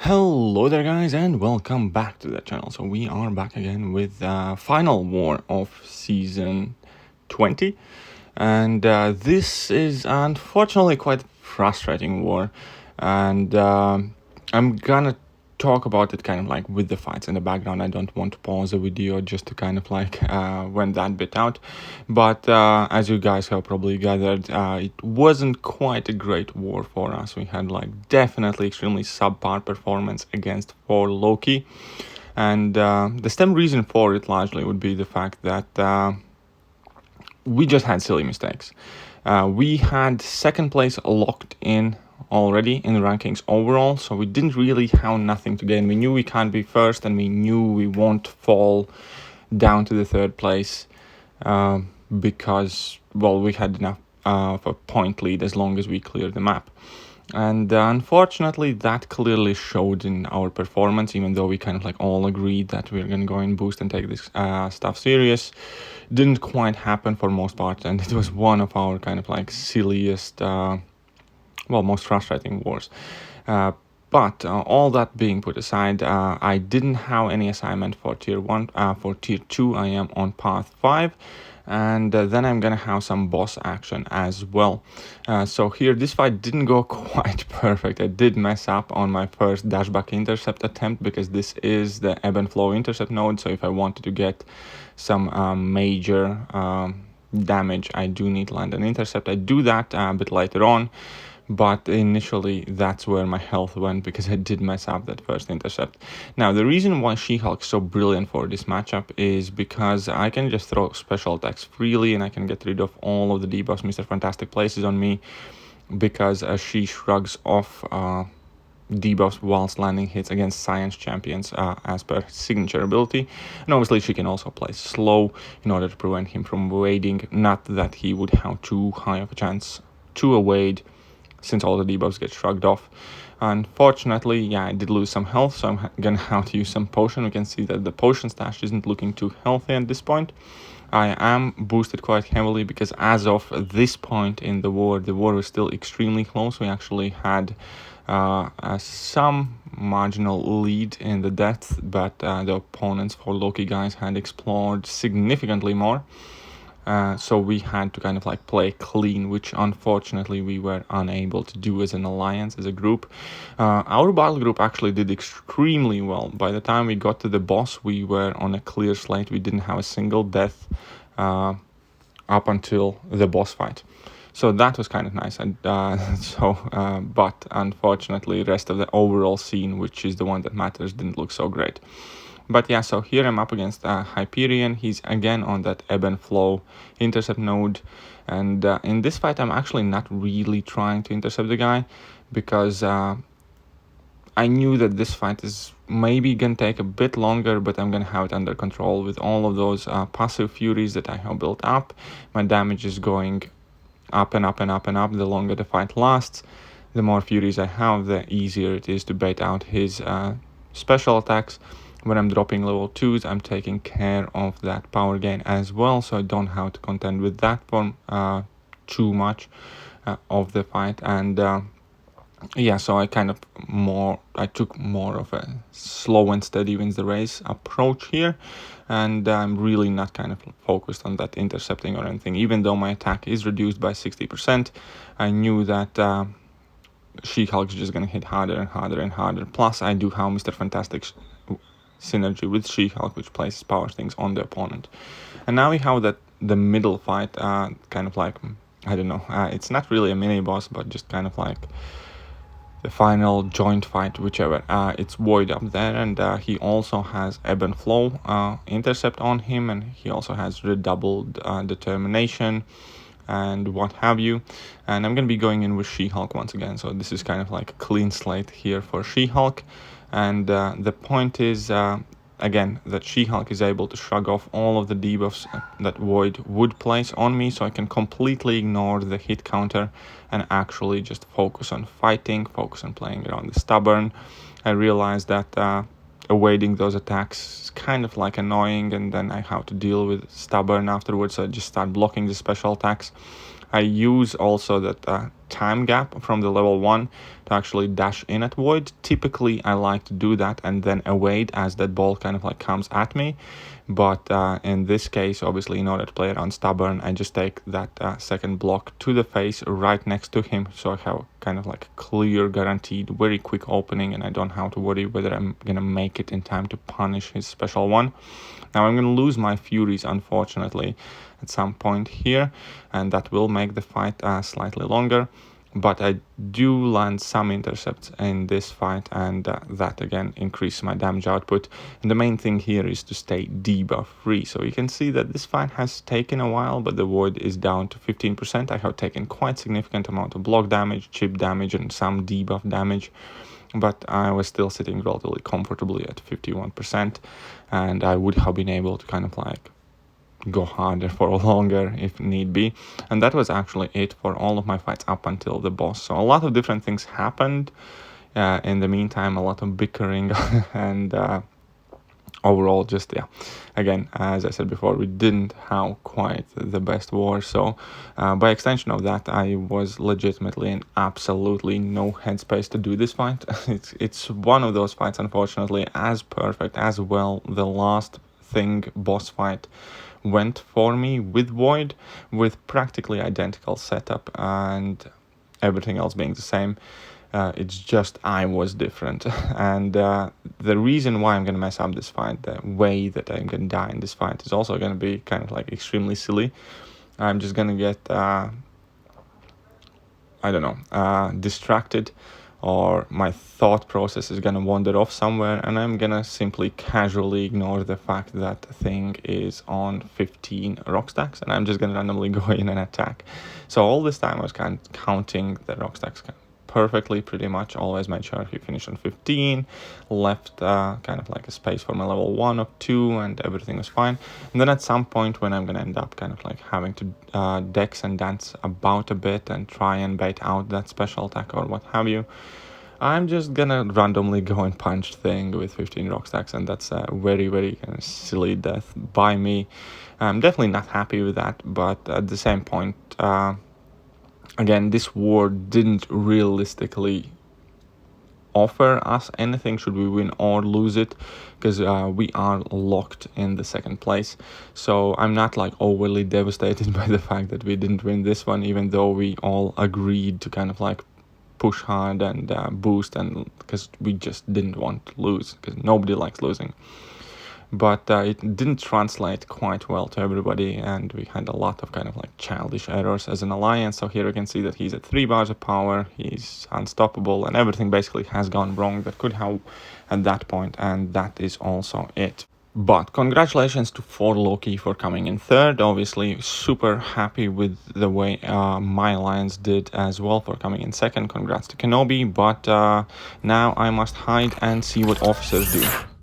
Hello there guys and welcome back to the channel. So we are back again with final war of season 20, and this is unfortunately quite frustrating war, and I'm gonna talk about it kind of like with the fights in the background. I don't want to pause the video just to kind of like went that bit out, but as you guys have probably gathered, it wasn't quite a great war for us. We had like definitely extremely subpar performance against for Loki, and the stem reason for it largely would be the fact that we just had silly mistakes. We had second place locked in already in the rankings overall, so we didn't really have nothing to gain. We knew we can't be first, and we knew we won't fall down to the third place because, well, we had enough of a point lead as long as we cleared the map. And unfortunately, that clearly showed in our performance, even though we kind of like all agreed that we are going to go in boost and take this stuff serious. Didn't quite happen for most part, and it was one of our kind of like silliest, most frustrating wars. But all that being put aside, I didn't have any assignment for tier 1. For tier 2, I am on path 5. And then I'm gonna have some boss action as well. So here, this fight didn't go quite perfect. I did mess up on my first dashback intercept attempt because this is the ebb and flow intercept node. So if I wanted to get some major damage, I do need to land an intercept. I do that a bit later on, but initially that's where my health went because I did mess up that first intercept. Now, the reason why She-Hulk is so brilliant for this matchup is because I can just throw special attacks freely and I can get rid of all of the debuffs Mr. Fantastic places on me, because she shrugs off debuffs whilst landing hits against science champions as per signature ability. And obviously she can also play slow in order to prevent him from evading. Not that he would have too high of a chance to evade, since all the debuffs get shrugged off. Unfortunately, yeah, I did lose some health, so I'm gonna have to use some potion. We can see that the potion stash isn't looking too healthy at this point. I am boosted quite heavily because as of this point in the war was still extremely close. We actually had some marginal lead in the death, but the opponents for Loki guys had explored significantly more. So we had to kind of like play clean, which unfortunately we were unable to do as an alliance, as a group. Our battle group actually did extremely well. By the time we got to the boss, we were on a clear slate. We didn't have a single death up until the boss fight. So that was kind of nice. And but unfortunately, the rest of the overall scene, which is the one that matters, didn't look so great. But yeah, so here I'm up against Hyperion. He's again on that ebb and flow intercept node. And in this fight, I'm actually not really trying to intercept the guy because I knew that this fight is maybe going to take a bit longer, but I'm going to have it under control with all of those passive furies that I have built up. My damage is going up and up and up and up. The longer the fight lasts, the more furies I have, the easier it is to bait out his special attacks. When I'm dropping level 2s, I'm taking care of that power gain as well, so I don't have to contend with that for too much of the fight. And yeah, so I took more of a slow and steady wins the race approach here, and I'm really not kind of focused on that intercepting or anything. Even though my attack is reduced by 60%, I knew that She-Hulk is just gonna hit harder and harder and harder. Plus, I do have Mr. Fantastic synergy with She-Hulk, which places power things on the opponent. And now we have that the middle fight, kind of like, I don't know, it's not really a mini boss, but just kind of like the final joint fight, whichever. It's Void up there, and he also has ebb and flow intercept on him, and he also has redoubled determination and what have you. And I'm gonna be going in with She-Hulk once again, so this is kind of like a clean slate here for She-Hulk. And the point is, again, that She-Hulk is able to shrug off all of the debuffs that Void would place on me, so I can completely ignore the hit counter and actually just focus on fighting, focus on playing around the stubborn. I realized that evading those attacks is kind of like annoying, and then I have to deal with stubborn afterwards, so I just start blocking the special attacks. I use also that time gap from the level 1 to actually dash in at void. Typically I like to do that and then evade as that ball kind of like comes at me, but in this case, obviously, in order to play around stubborn, I just take that second block to the face right next to him, so I have kind of like clear, guaranteed, very quick opening, and I don't have to worry whether I'm gonna make it in time to punish his special one. Now I'm gonna lose my Furies, unfortunately, at some point here, and that will make the fight slightly longer. But I do land some intercepts in this fight, and that again increases my damage output. And the main thing here is to stay debuff free. So you can see that this fight has taken a while, but the void is down to 15%. I have taken quite significant amount of block damage, chip damage, and some debuff damage, but I was still sitting relatively comfortably at 51%, and I would have been able to kind of like go harder for longer if need be. And that was actually it for all of my fights up until the boss. So a lot of different things happened in the meantime, a lot of bickering and overall just, yeah, again, as I said before, we didn't have quite the best war. So by extension of that, I was legitimately in absolutely no headspace to do this fight. It's one of those fights, unfortunately, as perfect as well the last thing boss fight went for me with void, with practically identical setup and everything else being the same. It's just I was different, and the reason why I'm gonna mess up this fight, the way that I'm gonna die in this fight, is also gonna be kind of like extremely silly. I'm just gonna get I don't know, distracted, or my thought process is gonna wander off somewhere, and I'm gonna simply casually ignore the fact that the thing is on 15 rock stacks, and I'm just gonna randomly go in and attack. So all this time I was kind of counting the rock stacks perfectly, pretty much always made sure he finished on 15, left kind of like a space for my level 1 or 2, and everything was fine. And then at some point when I'm gonna end up kind of like having to dex and dance about a bit and try and bait out that special attack or what have you, I'm just gonna randomly go and punch thing with 15 rock stacks, and that's a very, very kind of silly death by me. I'm definitely not happy with that, but at the same point, again, this war didn't realistically offer us anything should we win or lose it, because we are locked in the second place. So I'm not like overly devastated by the fact that we didn't win this one, even though we all agreed to kind of like push hard and boost, and because we just didn't want to lose, because nobody likes losing. But it didn't translate quite well to everybody, and we had a lot of kind of like childish errors as an alliance. So here you can see that he's at 3 bars of power, he's unstoppable, and everything basically has gone wrong that could have at that point, and that is also it. But congratulations to 4Loki for coming in third. Obviously super happy with the way my alliance did as well for coming in second. Congrats to Kenobi, but now I must hide and see what officers do.